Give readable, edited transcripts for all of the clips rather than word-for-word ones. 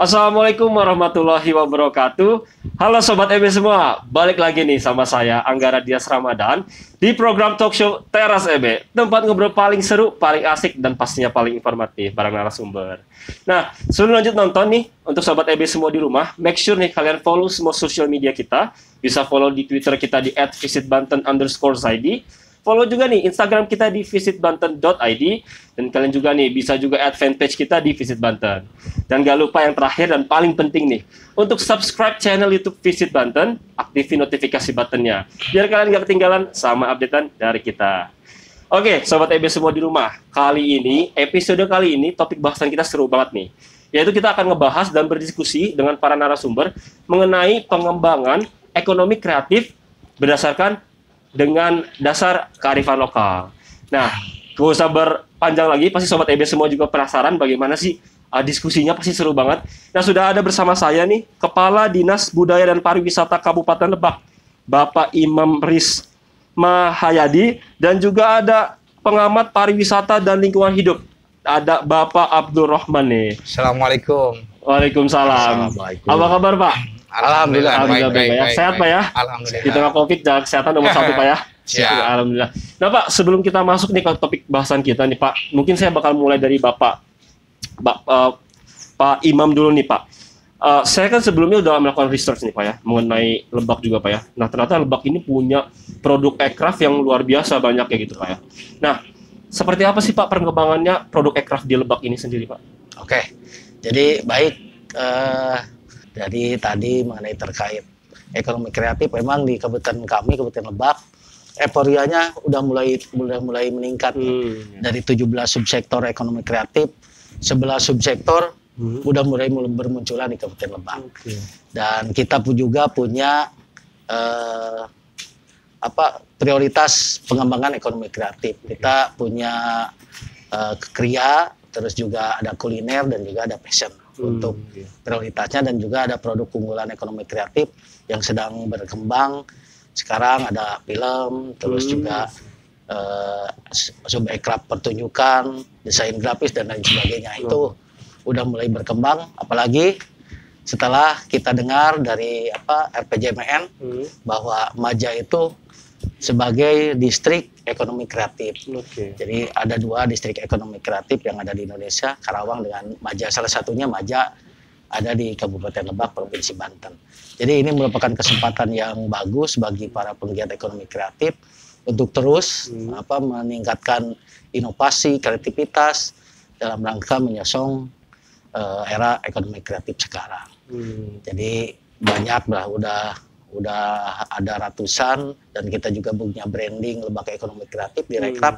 Assalamualaikum warahmatullahi wabarakatuh. Halo Sobat EB semua, balik lagi nih sama saya Anggara Dias Ramadan di program talk show Teras EB, tempat ngobrol paling seru, paling asik, dan pastinya paling informatif bareng narasumber. Nah, sebelum lanjut nonton nih, untuk Sobat EB semua di rumah, make sure nih kalian follow semua sosial media kita. Bisa follow di Twitter kita di @visitbanten_id. Follow juga nih Instagram kita di visitbanten.id, dan kalian juga nih bisa juga add fanpage kita di Visit Banten. Dan gak lupa yang terakhir dan paling penting nih, untuk subscribe channel YouTube Visit Banten, aktifin notifikasi buttonnya biar kalian gak ketinggalan sama updatean dari kita. Oke, Sobat EB semua di rumah, episode kali ini topik bahasan kita seru banget nih, yaitu kita akan ngebahas dan berdiskusi dengan para narasumber mengenai pengembangan ekonomi kreatif berdasarkan dengan dasar kearifan lokal. Nah, gak usah berpanjang lagi, pasti Sobat EB semua juga penasaran bagaimana sih diskusinya, pasti seru banget. Nah, sudah ada bersama saya nih, Kepala Dinas Budaya dan Pariwisata Kabupaten Lebak, Bapak Imam Riz Mahayadi, dan juga ada pengamat pariwisata dan lingkungan hidup, ada Bapak Abdul Rahman nih. Assalamualaikum. Waalaikumsalam. Apa kabar Pak? Alhamdulillah, baik, ya. Sehat Pak ya? Alhamdulillah. Di tengah COVID, jaga kesehatan nomor 1 Pak ya. Siap. Alhamdulillah. Nah Pak, sebelum kita masuk nih ke topik bahasan kita nih Pak, mungkin saya bakal mulai dari Pak Imam dulu nih Pak. Saya kan sebelumnya udah melakukan research nih Pak ya, mengenai Lebak juga Pak ya. Nah ternyata Lebak ini punya produk aircraft yang luar biasa banyak ya gitu Pak ya. Nah, seperti apa sih Pak perkembangannya produk aircraft di Lebak ini sendiri Pak? Oke, jadi baik. Jadi tadi mengenai terkait ekonomi kreatif, memang di kabupaten kami, Kabupaten Lebak, euforianya udah mulai meningkat dari 17 subsektor ekonomi kreatif, 11 subsektor udah mulai bermunculan di Kabupaten Lebak. Dan kita pun juga punya prioritas pengembangan ekonomi kreatif. Kita punya kria, terus juga ada kuliner dan juga ada fashion untuk prioritasnya, dan juga ada produk unggulan ekonomi kreatif yang sedang berkembang. Sekarang ada film, terus juga sub-aircraft pertunjukan, desain grafis dan lain sebagainya. Itu udah mulai berkembang, apalagi setelah kita dengar dari RPJMN bahwa Maja itu sebagai distrik ekonomi kreatif. Jadi ada 2 distrik ekonomi kreatif yang ada di Indonesia, Karawang dengan Maja. Salah satunya Maja ada di Kabupaten Lebak, Provinsi Banten. Jadi ini merupakan kesempatan yang bagus bagi para penggiat ekonomi kreatif untuk terus meningkatkan inovasi, kreativitas dalam rangka menyosong era ekonomi kreatif sekarang. Jadi banyak lah, udah ada ratusan, dan kita juga punya branding Lembaga Ekonomi Kreatif di Rekraf.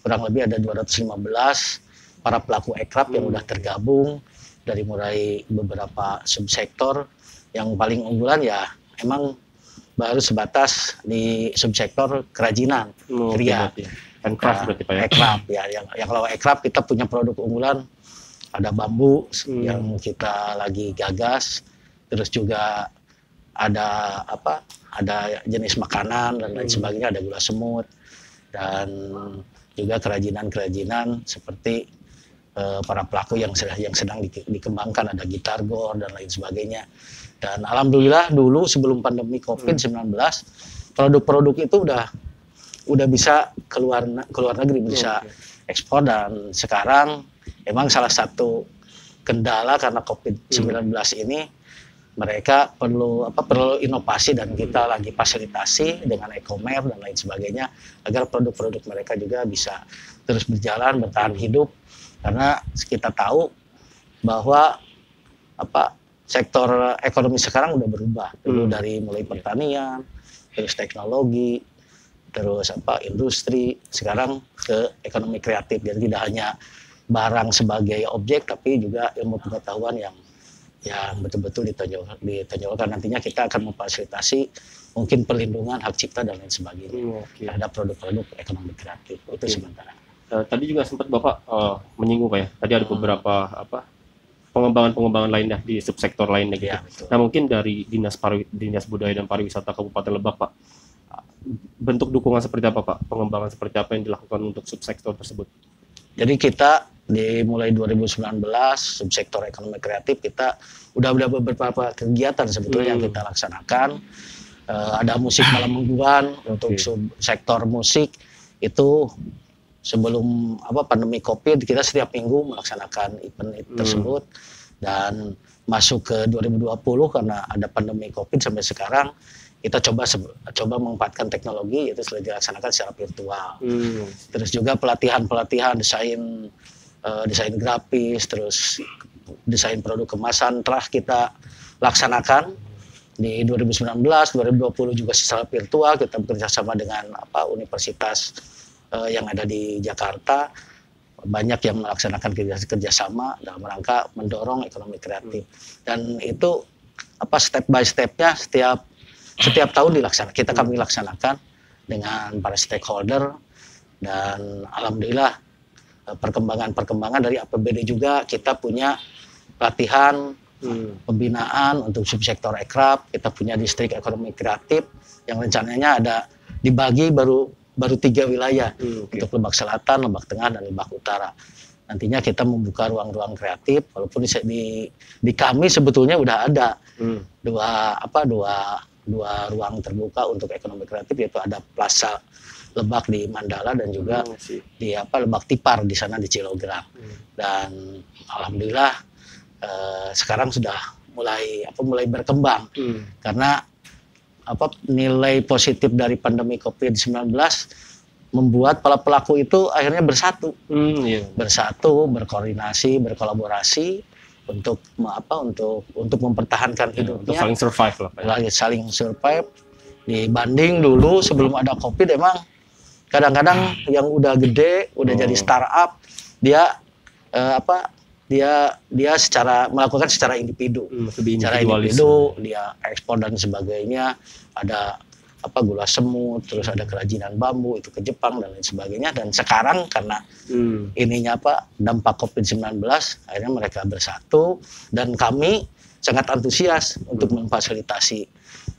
Kurang lebih ada 215 para pelaku aircraft yang udah tergabung dari mulai beberapa subsektor. Yang paling unggulan ya emang baru sebatas di subsektor kerajinan, kria. Aircraft berarti Pak ya? Aircraft ya, yang kalau aircraft kita punya produk unggulan, ada bambu yang kita lagi gagas, terus juga ada ada jenis makanan dan lain sebagainya, ada gula semut, dan juga kerajinan seperti para pelaku yang sedang dikembangkan, ada gitar gore dan lain sebagainya. Dan alhamdulillah dulu sebelum pandemi COVID-19 produk-produk itu udah bisa keluar negeri, bisa ekspor. Dan sekarang emang salah satu kendala karena COVID-19 ini, mereka perlu inovasi, dan kita lagi fasilitasi dengan e-commerce dan lain sebagainya agar produk-produk mereka juga bisa terus berjalan, bertahan hidup. Karena kita tahu bahwa sektor ekonomi sekarang udah berubah, dulu dari mulai pertanian, terus teknologi, terus industri, sekarang ke ekonomi kreatif. Jadi tidak hanya barang sebagai objek, tapi juga ilmu pengetahuan yang betul-betul ditonjolkan. Nantinya kita akan memfasilitasi mungkin perlindungan hak cipta dan lain sebagainya terhadap produk-produk ekonomi kreatif. Itu sementara. Tadi juga sempat Bapak menyinggung Pak ya, tadi ada beberapa pengembangan lainnya di subsektor lainnya gitu. Ya, nah mungkin dari Dinas Budaya dan Pariwisata Kabupaten Lebak Pak, bentuk dukungan seperti apa Pak? Pengembangan seperti apa yang dilakukan untuk subsektor tersebut? Jadi kita mulai 2019 subsektor ekonomi kreatif kita udah beberapa kegiatan sebetulnya yang kita laksanakan. Ada musik malam mingguan untuk subsektor musik itu sebelum pandemi Covid kita setiap minggu melaksanakan event tersebut, dan masuk ke 2020 karena ada pandemi Covid sampai sekarang kita coba memanfaatkan teknologi itu sudah dilaksanakan secara virtual. Terus juga pelatihan desain grafis, terus desain produk kemasan telah kita laksanakan di 2019, 2020 juga secara virtual. Kita bekerjasama dengan universitas yang ada di Jakarta, banyak yang melaksanakan kerjasama dalam rangka mendorong ekonomi kreatif. Dan itu step by stepnya setiap tahun kami laksanakan dengan para stakeholder, dan alhamdulillah perkembangan dari APBD juga kita punya pelatihan pembinaan untuk subsektor ekraf. Kita punya distrik ekonomi kreatif yang rencananya ada dibagi baru 3 wilayah untuk Lebak Selatan, Lebak Tengah, dan Lebak Utara. Nantinya kita membuka ruang-ruang kreatif, walaupun di kami sebetulnya udah ada dua ruang terbuka untuk ekonomi kreatif, yaitu ada Plaza Lebak di Mandala dan juga di Lebak Tipar di sana di Cilograng. Dan alhamdulillah sekarang sudah mulai berkembang karena nilai positif dari pandemi COVID-19 membuat para pelaku itu akhirnya bersatu, berkoordinasi, berkolaborasi untuk mempertahankan hidupnya, untuk saling survive lah, saling survive. Dibanding dulu sebelum ada COVID, emang kadang-kadang yang udah gede, udah jadi startup, dia melakukan secara individu, dia ekspor dan sebagainya. Ada gula semut, terus ada kerajinan bambu itu ke Jepang dan lain sebagainya. Dan sekarang karena dampak COVID-19, akhirnya mereka bersatu, dan kami sangat antusias untuk memfasilitasi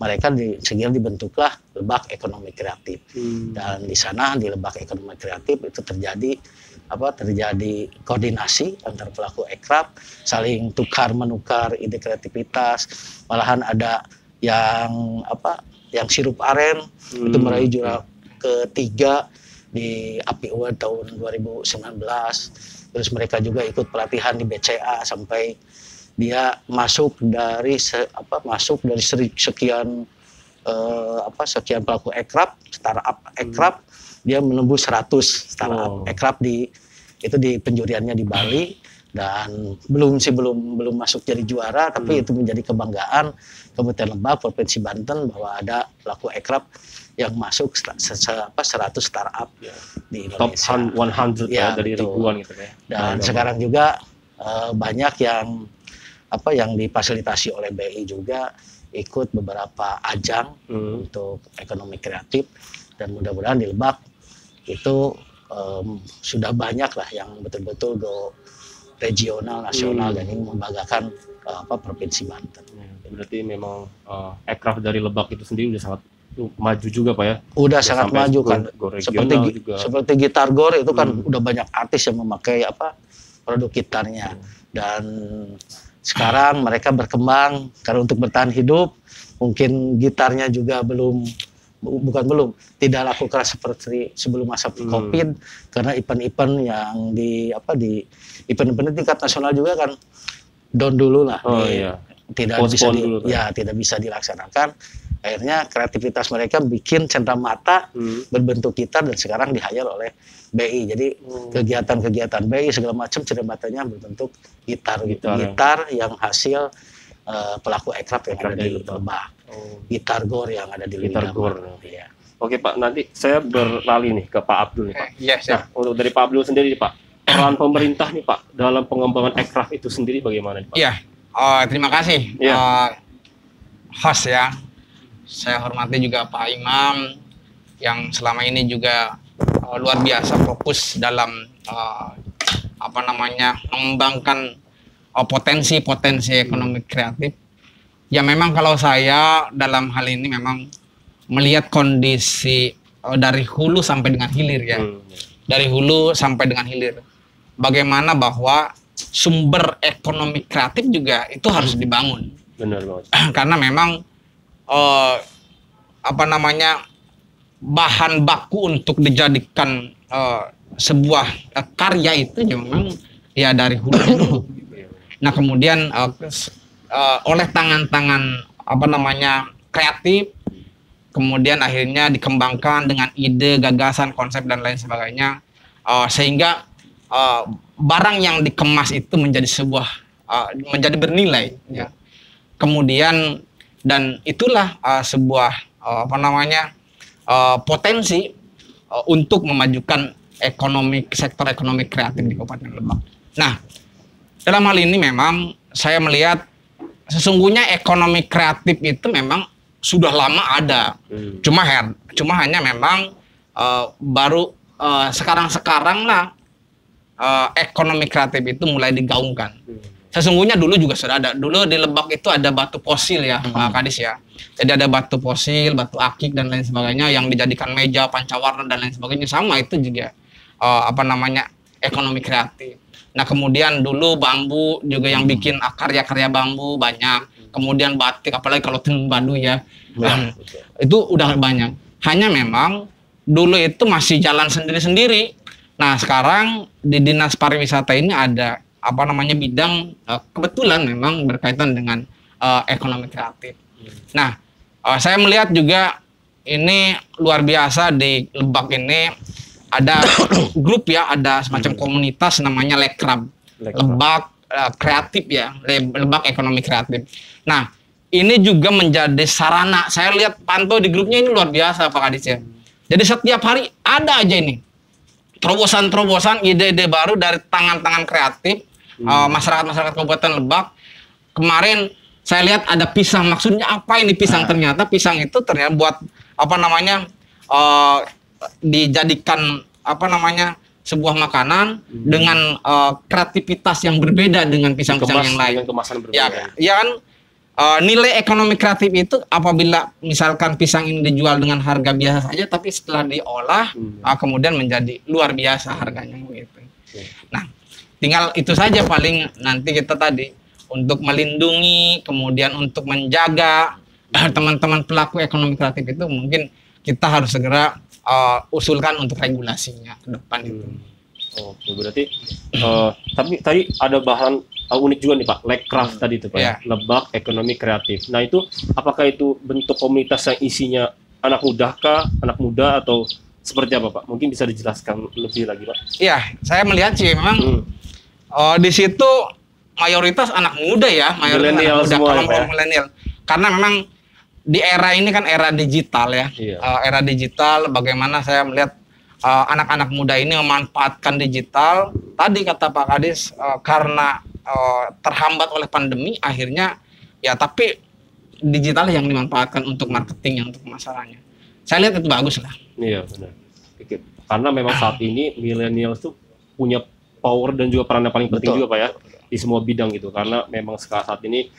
mereka, sehingga dibentuklah Lebak Ekonomi Kreatif. Dan di sana di Lebak Ekonomi Kreatif itu terjadi koordinasi antar pelaku ekraf, saling tukar menukar ide kreativitas. Malahan ada yang sirup aren itu meraih juara ketiga di API Award tahun 2019. Terus mereka juga ikut pelatihan di BCA sampai dia masuk dari sekian pelaku ekraf, startup ekraf, dia menembus 100 startup ekraf di penjuriannya di Bali. Dan belum masuk jadi juara, tapi itu menjadi kebanggaan Kabupaten Lebak, Provinsi Banten, bahwa ada pelaku ekraf yang masuk 100 startup di Indonesia. Top 100 dari ribuan gitu ya. Dan sekarang juga banyak yang difasilitasi oleh BI juga ikut beberapa ajang untuk ekonomi kreatif, dan mudah-mudahan di Lebak itu sudah banyak lah yang betul-betul go regional, nasional, dan ini membanggakan Provinsi Banten. Berarti memang ekraf dari Lebak itu sendiri udah sangat maju juga Pak ya? Udah sangat maju kan. Seperti gitar gor itu kan udah banyak artis yang memakai produk gitarnya. Dan sekarang mereka berkembang karena untuk bertahan hidup, mungkin gitarnya juga tidak laku keras seperti sebelum masa COVID, karena event-event yang di event-event tingkat nasional juga kan down dulu lah, tidak bisa dilaksanakan. Akhirnya kreativitas mereka bikin cenderamata berbentuk gitar, dan sekarang di-hire oleh BI. Jadi kegiatan-kegiatan BI segala macam cenderamata-nya berbentuk gitar yang hasil pelaku ekraf yang ada di Lebak. Gitar gor yang ada di gitar gor. Ya. Oke Pak, nanti saya beralih nih ke Pak Abdul nih Pak. Nah, untuk dari Pak Abdul sendiri Pak, peran pemerintah nih Pak dalam pengembangan ekraf itu sendiri bagaimana nih Pak? Iya, terima kasih host ya. Saya hormati juga Pak Imam yang selama ini juga luar biasa fokus dalam mengembangkan potensi ekonomi kreatif. Ya memang kalau saya dalam hal ini memang melihat kondisi dari hulu sampai dengan hilir ya. Dari hulu sampai dengan hilir. bagaimana bahwa sumber ekonomi kreatif juga itu harus dibangun. Benar banget. Karena memang bahan baku untuk dijadikan sebuah karya itu memang ya dari hulu. Nah kemudian oleh tangan-tangan kreatif, kemudian akhirnya dikembangkan dengan ide, gagasan, konsep dan lain sebagainya, sehingga barang yang dikemas itu menjadi menjadi bernilai, ya. Kemudian dan itulah sebuah potensi untuk memajukan sektor ekonomi kreatif di Kabupaten Lebak. Nah, dalam hal ini memang saya melihat sesungguhnya ekonomi kreatif itu memang sudah lama ada. Cuma hanya memang baru sekarang lah ekonomi kreatif itu mulai digaungkan. Sesungguhnya dulu juga sudah ada. Dulu di Lebak itu ada batu fosil ya, Pak Kadis ya. Jadi ada batu fosil, batu akik dan lain sebagainya yang dijadikan meja, pancawarna dan lain sebagainya. Sama itu juga ekonomi kreatif. Nah kemudian dulu bambu juga yang bikin karya-karya bambu banyak. Kemudian batik, apalagi kalau tenun Baduy ya, itu udah banyak. Hanya memang dulu itu masih jalan sendiri-sendiri. Nah sekarang di Dinas Pariwisata ini ada bidang kebetulan memang berkaitan dengan ekonomi kreatif. Nah, saya melihat juga ini luar biasa di Lebak ini ada grup ya, ada semacam komunitas namanya Lekrab. Lebak kreatif ya, Lebak ekonomi kreatif. Nah, ini juga menjadi sarana. Saya lihat pantau di grupnya ini luar biasa Pak Kadis ya. Jadi setiap hari ada aja ini terobosan-terobosan, ide-ide baru dari tangan-tangan kreatif masyarakat Kabupaten Lebak. Kemarin saya lihat ada pisang. Maksudnya apa ini pisang? Ternyata pisang itu buat dijadikan sebuah makanan dengan kreativitas yang berbeda dengan pisang-pisang yang lain. Dengan kemasan berbeda. Ya kan nilai ekonomi kreatif itu apabila misalkan pisang ini dijual dengan harga biasa saja, tapi setelah diolah kemudian menjadi luar biasa harganya gitu. Nah, tinggal itu saja paling nanti kita tadi untuk melindungi, kemudian untuk menjaga teman-teman pelaku ekonomi kreatif itu mungkin kita harus segera usulkan untuk regulasinya ke depan itu. Oke, berarti tapi tadi ada bahan unik juga nih Pak, Lekraf tadi itu Pak, ya. Lebak ekonomi kreatif. Nah itu apakah itu bentuk komunitas yang isinya anak muda atau seperti apa Pak? Mungkin bisa dijelaskan lebih lagi Pak. Iya, saya melihat sih memang di situ mayoritas anak muda ya, mayoritas kelompok milenial. Karena memang di era ini kan era digital ya, era digital. Bagaimana saya melihat anak-anak muda ini memanfaatkan digital. Tadi kata Pak Kadis karena terhambat oleh pandemi, akhirnya ya tapi digital yang dimanfaatkan untuk marketing, untuk pemasarannya. Saya lihat itu bagus lah. Iya benar. Karena memang saat ini milenial tuh punya power dan juga peran yang paling penting juga Pak ya di semua bidang gitu. Karena memang saat ini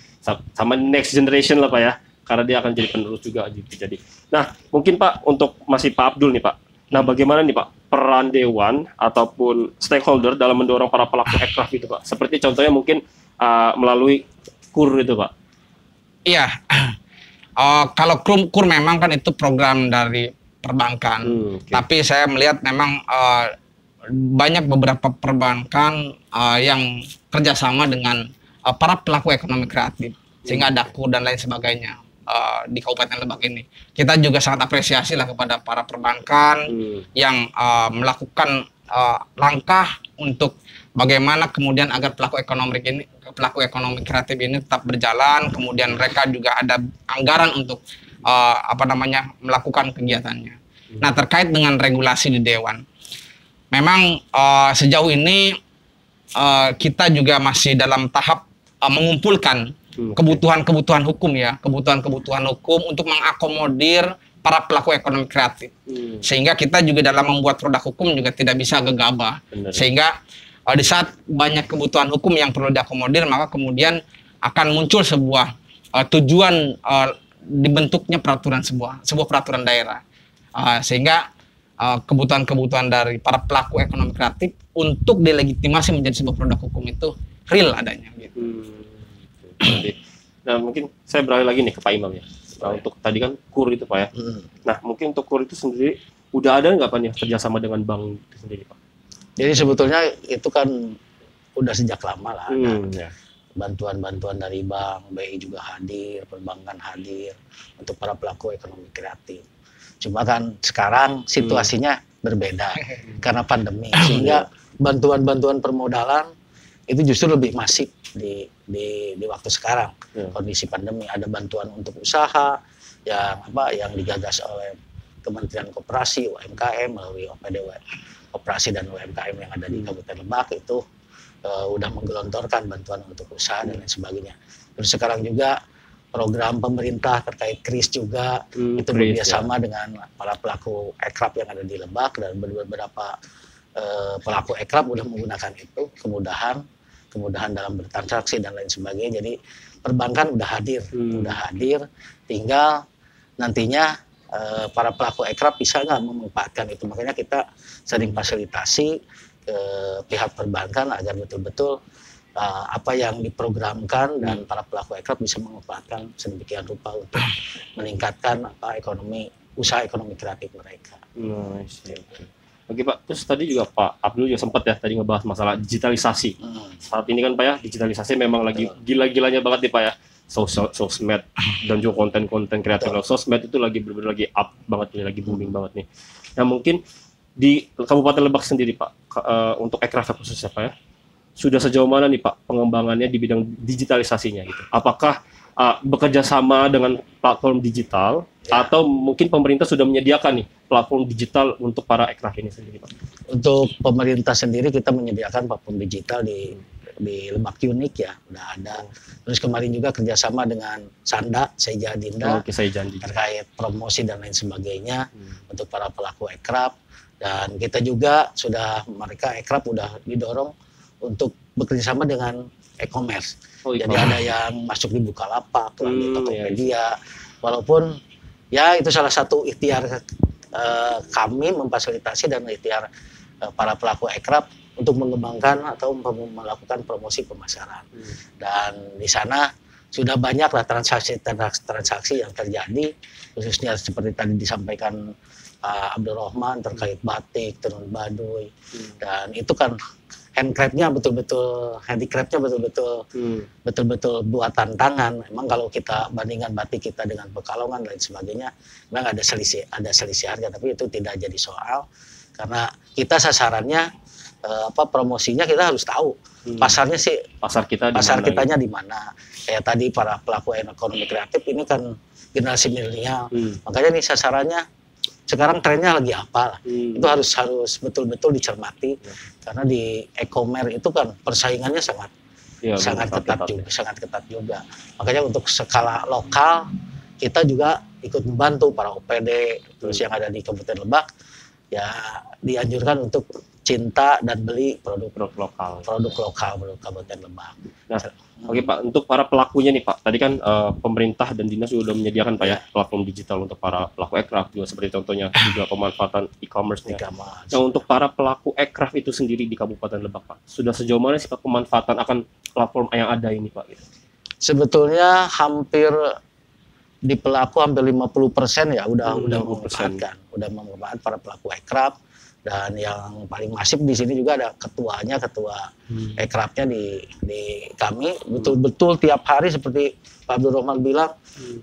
sama next generation lah Pak ya. Karena dia akan jadi penerus juga jadi. Nah mungkin Pak untuk masih Pak Abdul nih Pak. Nah bagaimana nih Pak peran dewan ataupun stakeholder dalam mendorong para pelaku ekraf itu Pak? Seperti contohnya mungkin melalui KUR itu Pak. Iya. Kalau KUR memang kan itu program dari perbankan. Tapi saya melihat memang banyak beberapa perbankan yang kerjasama dengan para pelaku ekonomi kreatif. Sehingga ada KUR dan lain sebagainya. Di Kabupaten Lebak ini kita juga sangat apresiasi lah kepada para perbankan yang melakukan langkah untuk bagaimana kemudian agar pelaku ekonomi kreatif ini tetap berjalan, kemudian mereka juga ada anggaran untuk melakukan kegiatannya. Nah terkait dengan regulasi di dewan, memang sejauh ini kita juga masih dalam tahap mengumpulkan kebutuhan-kebutuhan hukum ya, kebutuhan-kebutuhan hukum untuk mengakomodir para pelaku ekonomi kreatif. Sehingga kita juga dalam membuat produk hukum juga tidak bisa gegabah. Sehingga di saat banyak kebutuhan hukum yang perlu diakomodir, maka kemudian akan muncul sebuah tujuan dibentuknya peraturan sebuah peraturan daerah. Sehingga kebutuhan-kebutuhan dari para pelaku ekonomi kreatif untuk delegitimasi menjadi sebuah produk hukum itu real adanya gitu. Nah mungkin saya beralih lagi nih ke Pak Imam ya. Nah, untuk tadi kan KUR itu Pak ya. Nah mungkin untuk KUR itu sendiri udah ada nggak Pak nih kerjasama dengan bank itu sendiri Pak? Jadi sebetulnya itu kan udah sejak lama lah. Ya. Bantuan-bantuan dari bank, BI juga hadir, perbankan hadir untuk para pelaku ekonomi kreatif. Cuma kan sekarang situasinya berbeda karena pandemi, sehingga bantuan-bantuan permodalan itu justru lebih masif di waktu sekarang. Kondisi pandemi, ada bantuan untuk usaha yang digagas oleh Kementerian Koperasi, UMKM melalui OPD Koperasi dan UMKM yang ada di Kabupaten Lebak itu udah menggelontorkan bantuan untuk usaha dan lain sebagainya. Terus sekarang juga program pemerintah terkait KRIS juga itu bekerjasama dengan para pelaku ekrab yang ada di Lebak, dan beberapa pelaku ekrab udah menggunakan itu, kemudahan dalam bertransaksi dan lain sebagainya. Jadi perbankan udah hadir, tinggal nantinya para pelaku ekrab bisa nggak memanfaatkan itu. Makanya kita sering fasilitasi ke pihak perbankan agar betul-betul apa yang diprogramkan dan para pelaku ekrab bisa memanfaatkan sedemikian rupa untuk meningkatkan usaha ekonomi kreatif mereka. Oke Pak, terus tadi juga Pak Abdul juga sempat ya tadi ngebahas masalah digitalisasi. Saat ini kan Pak ya, digitalisasi memang lagi gila-gilanya banget nih Pak ya. Sosmed dan juga konten-konten kreatif sosmed itu lagi benar-benar lagi up banget nih, lagi booming banget nih. Nah mungkin di Kabupaten Lebak sendiri Pak, untuk ekraf khususnya Pak ya, sudah sejauh mana nih Pak pengembangannya di bidang digitalisasinya gitu? Apakah bekerja sama dengan platform digital atau mungkin pemerintah sudah menyediakan nih platform digital untuk para ekraf ini sendiri Pak? Untuk pemerintah sendiri kita menyediakan platform digital di Lebak Unik ya, udah ada. Terus kemarin juga kerjasama dengan Sanda, Sejadinda, terkait promosi dan lain sebagainya untuk para pelaku ekraf. Dan kita juga mereka ekraf udah didorong untuk bekerjasama dengan e-commerce. Jadi ada yang masuk di Bukalapak, di Tokopedia. Walaupun ya itu salah satu ikhtiar kami memfasilitasi dan ikhtiar para pelaku ekraf untuk mengembangkan atau melakukan promosi pemasaran. Dan di sana sudah banyaklah transaksi yang terjadi, khususnya seperti tadi disampaikan Abdul Rahman terkait batik, tenun baduy, dan itu kan handicraftnya betul-betul buatan tangan. Memang kalau kita bandingkan batik kita dengan Pekalongan dan lain sebagainya, memang ada selisih harga, tapi itu tidak jadi soal karena kita sasarannya promosinya kita harus tahu pasarnya sih, pasar kitanya di mana. Kayak tadi para pelaku ekonomi kreatif ini kan generasi milenial, makanya nih sasarannya sekarang trennya lagi apa lah. Itu harus betul-betul dicermati karena di e-commerce itu kan persaingannya sangat ketat juga. Makanya untuk skala lokal kita juga ikut membantu para OPD terus yang ada di Kabupaten Lebak ya, dianjurkan untuk cinta dan beli produk lokal Kabupaten Lebak. Nah, oke Pak, untuk para pelakunya nih Pak, tadi kan pemerintah dan dinas sudah menyediakan Pak ya platform digital untuk para pelaku ekraf juga, seperti contohnya juga pemanfaatan e-commerce. Nah, untuk para pelaku ekraf itu sendiri di Kabupaten Lebak Pak, sudah sejauh mana sih Pak pemanfaatan akan platform yang ada ini Pak? Sebetulnya hampir di pelaku hampir 50% ya udah memanfaatkan, para pelaku ekraf. Dan yang paling masif di sini juga ada ketua ekrafnya di kami, betul-betul tiap hari seperti Pak Abdul Rahman bilang,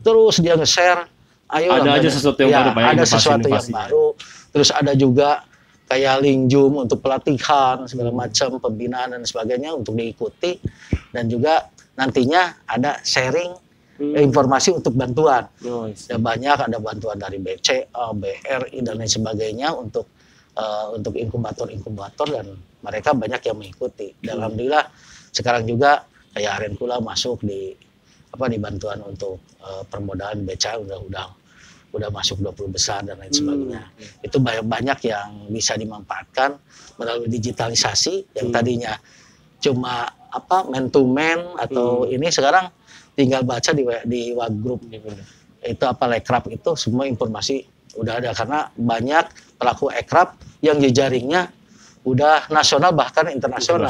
terus dia nge-share, ayo ada aja sesuatu yang baru, ada sesuatu yang baru. Terus ada juga kayak link Zoom untuk pelatihan segala macam, pembinaan dan sebagainya untuk diikuti, dan juga nantinya ada sharing informasi untuk bantuan. Ya, banyak ada bantuan dari BCA, BRI dan lain sebagainya untuk inkubator dan mereka banyak yang mengikuti. Dan alhamdulillah sekarang juga kayak Arenkula masuk di bantuan untuk permodalan BCA udah masuk 20 besar dan lain sebagainya. Itu banyak yang bisa dimanfaatkan melalui digitalisasi yang tadinya cuma man to man atau ini sekarang tinggal baca di WhatsApp group. Itu Lekrab itu semua informasi udah ada karena banyak pelaku ekraf yang jejaringnya udah nasional bahkan internasional.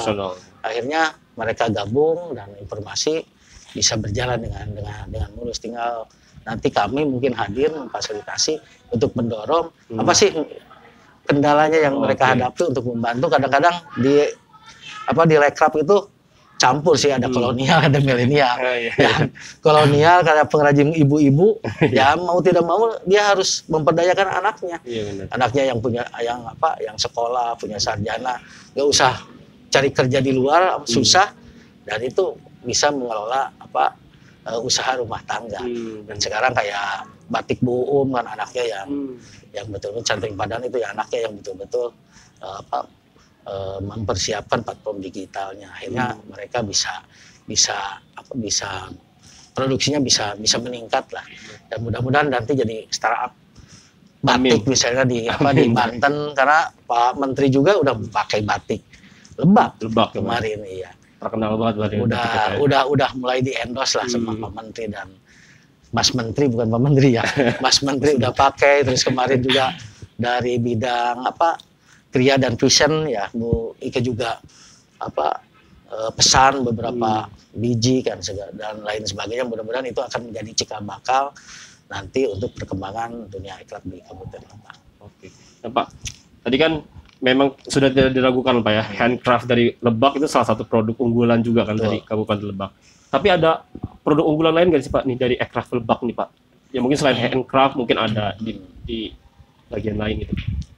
Akhirnya mereka gabung dan informasi bisa berjalan dengan mulus. Tinggal nanti kami mungkin hadir memfasilitasi untuk mendorong apa sih kendalanya yang mereka hadapi untuk membantu. Kadang-kadang di rekraf itu campur sih, ada kolonial, ada milenial. Ya, kolonial karena pengrajin ibu-ibu, ya mau tidak mau dia harus memperdayakan anaknya. Anaknya yang punya yang sekolah, punya sarjana, nggak usah cari kerja di luar susah, dan itu bisa mengelola usaha rumah tangga. Dan sekarang kayak batik Bu kan anaknya yang betul-betul Cantring Padan itu ya anaknya yang betul-betul mempersiapkan platform digitalnya. Akhirnya mereka bisa produksinya bisa meningkat lah. Dan mudah-mudahan nanti jadi startup batik misalnya di Banten, karena Pak Menteri juga udah pakai batik Lebak kemarin. Iya. Terkenal banget udah mulai di-endorse lah sama Pak Menteri dan Mas Menteri, bukan Pak Menteri ya. Mas Menteri udah pakai, terus kemarin juga dari bidang kriya dan fashion ya Bu Ike juga pesan beberapa biji kan dan lain sebagainya. Mudah-mudahan itu akan menjadi cikal bakal nanti untuk perkembangan dunia ekraf di Kabupaten Lebak. Oke. Nah, Pak, tadi kan memang sudah tidak diragukan Pak ya, handcraft dari Lebak itu salah satu produk unggulan juga kan dari Kabupaten Lebak. Tapi ada produk unggulan lain nggak sih Pak nih dari ekraf Lebak nih Pak? Ya mungkin selain handcraft mungkin ada di bagian lain gitu.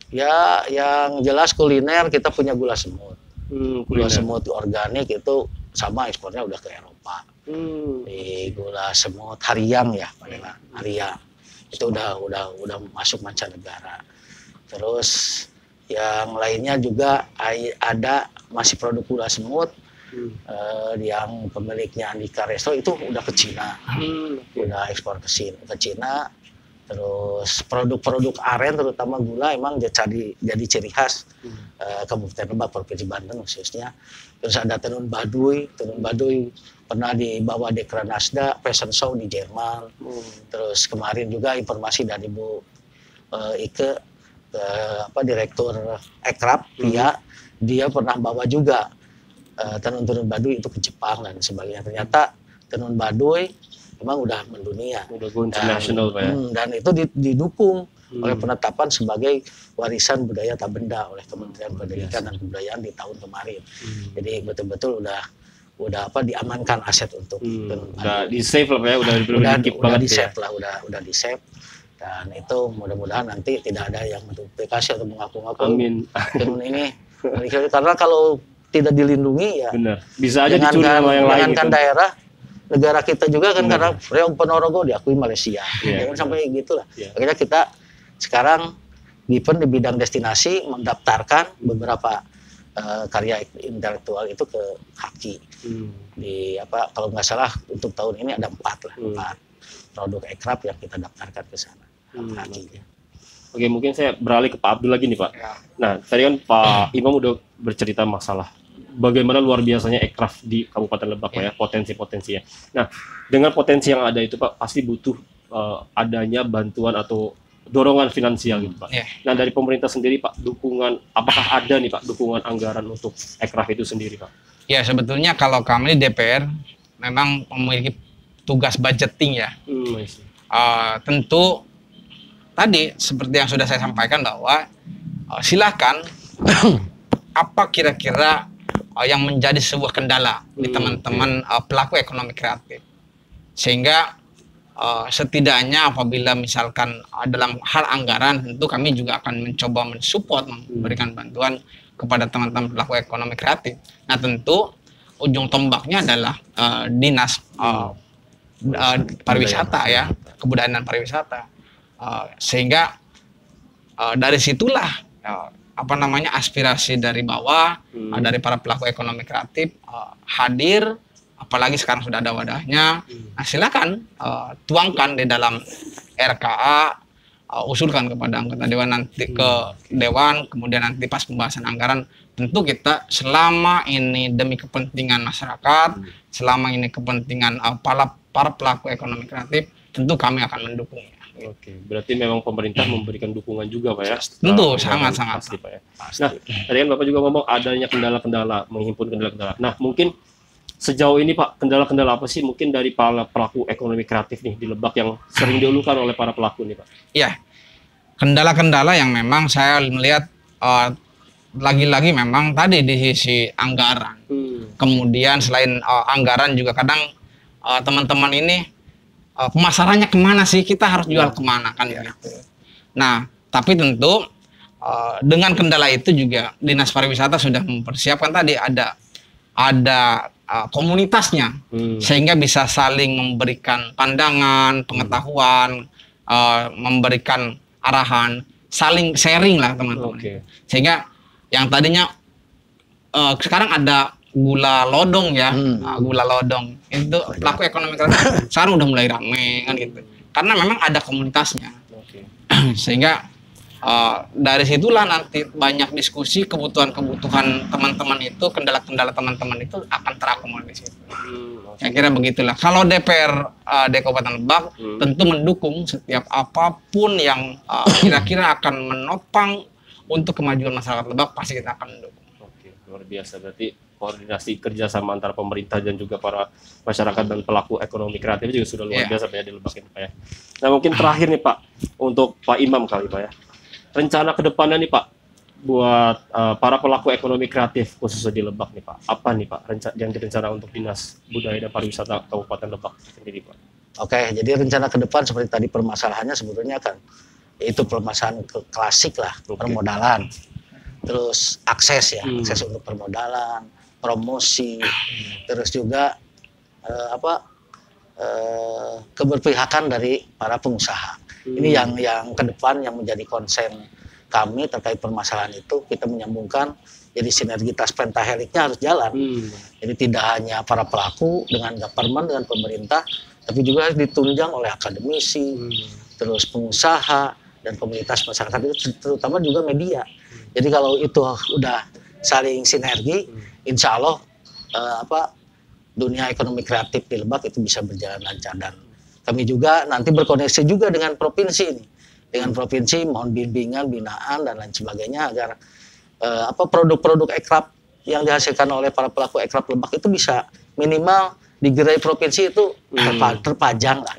Ya, yang jelas kuliner kita punya gula semut. Gula semut organik itu sama ekspornya udah ke Eropa. Di gula semut Hariang ya, Hariang. Itu udah masuk mancanegara. Terus yang lainnya juga ada masih produk gula semut yang pemiliknya Andika Resto itu udah ke Cina, udah ekspor ke Cina. Terus produk-produk aren terutama gula emang jadi ciri khas Kabupaten Lebak, Provinsi Banten khususnya. Terus ada tenun baduy pernah dibawa Dekranasda Fashion Show di Jerman. Terus kemarin juga informasi dari Bu Ike, Direktur Ekraf, dia pernah bawa juga tenun-tenun baduy itu ke Jepang dan sebagainya. Ternyata tenun baduy memang udah mendunia. Udah go international Pak ya. Dan itu didukung oleh penetapan sebagai warisan budaya tak benda oleh Kementerian Pendidikan dan Kebudayaan di tahun kemarin. Jadi betul-betul udah diamankan aset untuk udah di save lah Pak ya, udah di save lah, udah di save. Dan itu mudah-mudahan nanti tidak ada yang menduplikasi atau mengaku-ngaku tenun ini. Karena kalau tidak dilindungi ya benar. Bisa aja dicuri sama yang lain gitu. Daerah negara kita juga kan karena Reog Ponorogo diakui Malaysia. Jangan sampai gitulah. Akhirnya kita sekarang given di bidang destinasi mendaftarkan beberapa karya intelektual itu ke HAKI. Di kalau nggak salah untuk tahun ini ada 4 produk ekraf yang kita daftarkan ke sana. Oke, mungkin saya beralih ke Pak Abdul lagi nih Pak. Nah, tadi kan Pak Imam udah bercerita masalah bagaimana luar biasanya ekraf di Kabupaten Lebak Pak ya, potensi-potensinya. Nah, dengan potensi yang ada itu Pak, pasti butuh adanya bantuan atau dorongan finansial gitu Pak. Nah, dari pemerintah sendiri Pak, dukungan, apakah ada nih Pak dukungan anggaran untuk ekraf itu sendiri Pak? Ya, sebetulnya kalau kami di DPR memang memiliki tugas budgeting ya. Tentu tadi seperti yang sudah saya sampaikan bahwa silakan apa kira-kira yang menjadi sebuah kendala di teman-teman pelaku ekonomi kreatif, sehingga setidaknya apabila misalkan dalam hal anggaran tentu kami juga akan mencoba mensupport, memberikan bantuan kepada teman-teman pelaku ekonomi kreatif. Nah tentu ujung tombaknya adalah dinas pariwisata ya, kebudayaan dan pariwisata, sehingga dari situlah aspirasi dari bawah dari para pelaku ekonomi kreatif hadir, apalagi sekarang sudah ada wadahnya. Nah, silakan tuangkan di dalam RKA, usulkan kepada anggota dewan, nanti ke dewan, kemudian nanti pas pembahasan anggaran tentu kita selama ini demi kepentingan masyarakat, selama ini kepentingan para pelaku ekonomi kreatif, tentu kami akan mendukungnya. Oke, berarti memang pemerintah memberikan dukungan juga Pak ya? Tentu, sangat-sangat. Pasti Pak ya. Nah, tadi kan Bapak juga ngomong adanya kendala-kendala, menghimpun kendala-kendala. Nah, mungkin sejauh ini Pak, kendala-kendala apa sih mungkin dari para pelaku ekonomi kreatif nih di Lebak yang sering dikeluhkan oleh para pelaku nih Pak? Ya, kendala-kendala yang memang saya melihat lagi-lagi memang tadi di sisi anggaran. Kemudian selain anggaran juga kadang teman-teman ini pemasarannya kemana sih, kita harus jual kemana kan gitu. Nah, tapi tentu dengan kendala itu juga Dinas Pariwisata sudah mempersiapkan tadi ada komunitasnya, sehingga bisa saling memberikan pandangan, pengetahuan, memberikan arahan, saling sharing lah teman-teman. Sehingga yang tadinya sekarang ada gula lodong ya, gula lodong itu pelaku ekonomi kreatif sekarang udah mulai rame kan gitu, karena memang ada komunitasnya. Sehingga dari situlah nanti banyak diskusi, kebutuhan teman-teman itu, kendala-kendala teman-teman itu akan terakomodir di situ. Saya kira begitulah. Kalau DPR di Kabupaten Lebak tentu mendukung setiap apapun yang kira-kira akan menopang untuk kemajuan masyarakat Lebak, pasti kita akan mendukung. Oke, luar biasa. Berarti koordinasi kerjasama antara pemerintah dan juga para masyarakat dan pelaku ekonomi kreatif juga sudah luar biasa Pak ya di Lebak ini Pak ya. Nah mungkin terakhir nih Pak, untuk Pak Imam kali Pak ya, rencana ke depannya nih Pak buat para pelaku ekonomi kreatif khususnya di Lebak nih Pak, apa nih Pak yang direncana untuk Dinas Budaya dan Pariwisata Kabupaten Lebak sendiri Pak? Oke, jadi rencana ke depan seperti tadi permasalahannya sebetulnya kan itu permasalahan klasik lah, permodalan, terus akses ya, akses untuk permodalan, promosi, terus juga keberpihakan dari para pengusaha. Ini yang ke depan yang menjadi konsen kami terkait permasalahan itu, kita menyambungkan jadi sinergitas pentaheliknya harus jalan. Jadi tidak hanya para pelaku dengan government, dengan pemerintah, tapi juga harus ditunjang oleh akademisi, terus pengusaha dan komunitas masyarakat itu, terutama juga media. Jadi kalau itu udah saling sinergi, insya Allah dunia ekonomi kreatif di Lebak itu bisa berjalan lancar. Dan kami juga nanti berkoneksi juga dengan provinsi ini, dengan provinsi mohon bimbingan, binaan dan lain sebagainya agar produk-produk ekrab yang dihasilkan oleh para pelaku ekrab Lebak itu bisa minimal di gerai provinsi itu terpajang lah,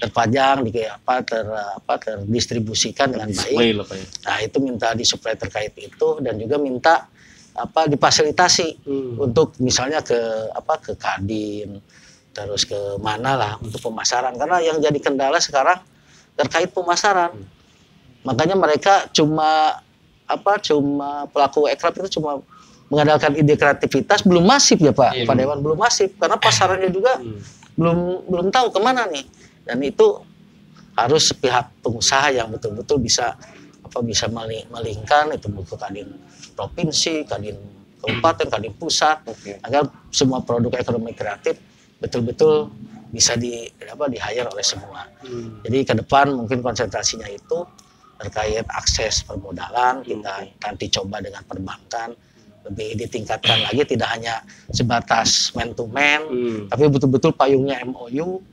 terpajang terdistribusikan dengan baik. Nah itu minta disuplai terkait itu, dan juga minta difasilitasi untuk misalnya ke Kadin, terus ke mana lah untuk pemasaran, karena yang jadi kendala sekarang terkait pemasaran. Makanya mereka cuma pelaku ekrab itu cuma mengandalkan ide kreativitas, belum masif ya Pak, Pak Dewan, belum masif karena pasarannya juga belum tahu kemana nih. Dan itu harus pihak pengusaha yang betul-betul bisa melingkan itu ke Kadin provinsi, Kadin kabupaten, Kadin pusat, agar semua produk ekonomi kreatif betul-betul bisa di-hire oleh semua. Jadi ke depan mungkin konsentrasinya itu terkait akses permodalan, kita nanti coba dengan perbankan lebih ditingkatkan lagi, tidak hanya sebatas man to man, tapi betul-betul payungnya MOU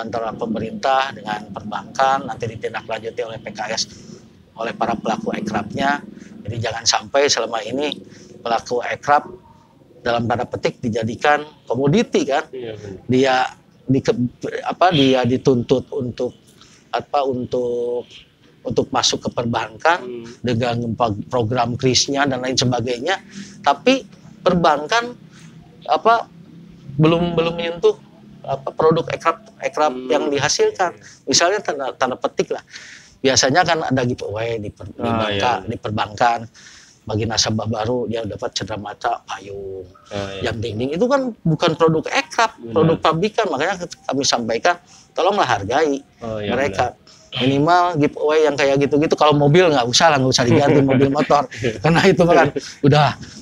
antara pemerintah dengan perbankan, nanti ditindaklanjuti oleh PKS, oleh para pelaku ekrabnya. Jadi jangan sampai selama ini pelaku ekrab dalam tanda petik dijadikan komoditi kan, dia dituntut untuk masuk ke perbankan dengan program krisnya dan lain sebagainya, tapi perbankan belum menyentuh produk ekrab yang dihasilkan. Misalnya tanda petik lah, biasanya kan ada giveaway di perbankan, bagi nasabah baru dia dapat cenderamata payung, jam dinding, itu kan bukan produk ekrab, produk pabrikan. Makanya kami sampaikan tolonglah hargai mereka. Minimal giveaway yang kayak gitu-gitu. Kalau mobil nggak usah diganti mobil motor, karena itu kan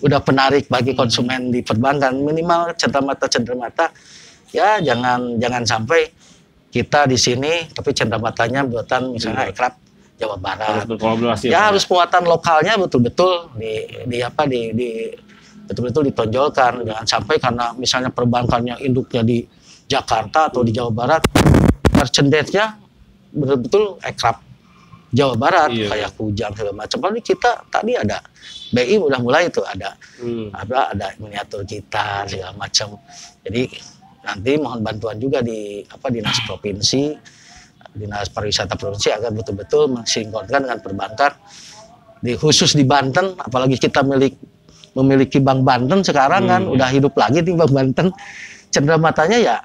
udah penarik bagi konsumen di perbankan. Minimal cenderamata ya, jangan sampai kita di sini tapi cendeраmatanya buatan misalnya ekrab Jawa Barat. Harus muatan lokalnya betul-betul betul-betul ditonjolkan. Jangan sampai karena misalnya perbankan yang induknya di Jakarta atau di Jawa Barat, merchandise-nya betul-betul ekraf Jawa Barat, Iya. kayak Kujang segala macam. Tapi kita tadi ada BI udah mulai itu ada ada miniatur gitar segala macam. Jadi nanti mohon bantuan juga di dinas provinsi, dinas pariwisata provinsi agar betul-betul mensinkronkan dengan perbankan. Khusus di Banten, apalagi kita memiliki Bank Banten sekarang kan udah hidup lagi di Bank Banten. Cendera matanya ya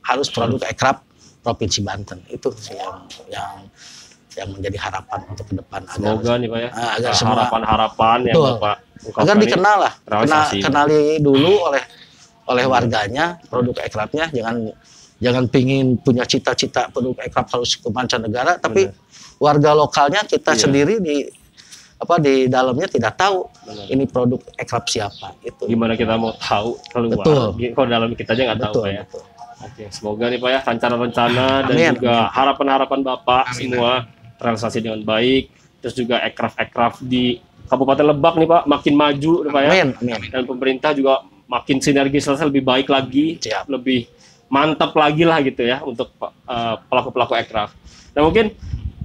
harus produk ekraf Provinsi Banten. Itu sih yang menjadi harapan untuk ke depan. Semoga nih Pak ya. Agar semua harapan-harapan yang betul, Bapak ungkapkan agar ini dikenal lah, realisasi. kenali dulu oleh warganya produk ekrafnya. Jangan pingin punya cita-cita produk ekraf harus ke mancanegara, tapi warga lokalnya kita sendiri di dalamnya tidak tahu ini produk ekraf siapa. Itu Gimana kita mau tahu keluar? Betul. Kalau dalam kita aja nggak tahu Pak ya. betul. Oke, semoga nih Pak ya rencana-rencana dan Amin. juga harapan-harapan Bapak Amin. semua terrealisasi dengan baik. Terus juga ekraf-ekraf di Kabupaten Lebak nih Pak makin maju nih Pak ya. Amin. Dan pemerintah juga makin sinergis lebih baik lagi, Siap. lebih mantap lagi lah gitu ya untuk pelaku-pelaku ekraf. Dan mungkin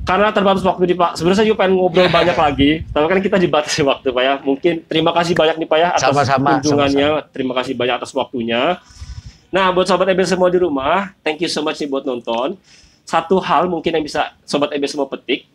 karena terbatas waktu nih Pak, sebenarnya saya juga pengen ngobrol banyak lagi, tapi kan kita dibatasi waktu Pak ya. Mungkin terima kasih banyak nih Pak ya atas Sama-sama, kunjungannya, terima kasih banyak atas waktunya. Nah, buat Sobat EB semua di rumah, thank you so much nih buat nonton. Satu hal mungkin yang bisa Sobat EB semua petik,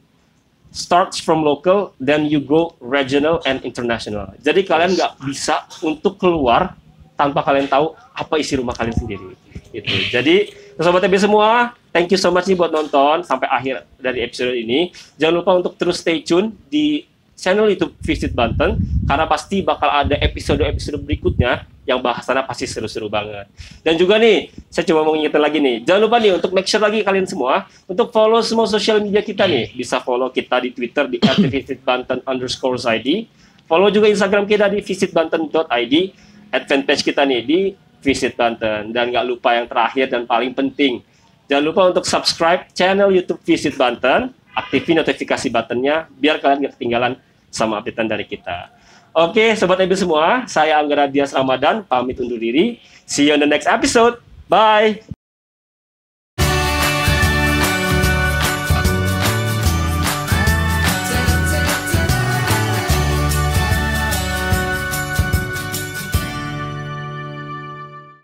starts from local, then you go regional and international. Jadi kalian nggak bisa untuk keluar tanpa kalian tahu apa isi rumah kalian sendiri. Gitu. Jadi, Sobat EB semua, thank you so much nih buat nonton sampai akhir dari episode ini. Jangan lupa untuk terus stay tune di channel YouTube Visit Banten, karena pasti bakal ada episode-episode berikutnya yang bahasannya pasti seru-seru banget. Dan juga nih, saya coba mau ngingetin lagi nih, jangan lupa nih untuk make sure lagi kalian semua untuk follow semua sosial media kita nih. Bisa follow kita di Twitter di @visitbanten_id, follow juga Instagram kita di visitbanten.id, fanpage kita nih di Visit Banten. Dan nggak lupa yang terakhir dan paling penting, jangan lupa untuk subscribe channel YouTube Visit Banten, aktifin notifikasi buttonnya biar kalian nggak ketinggalan sama updatean dari kita. Oke, Sobat EB semua, saya Anggara Dias Ramadan, pamit undur diri. See you on the next episode. Bye!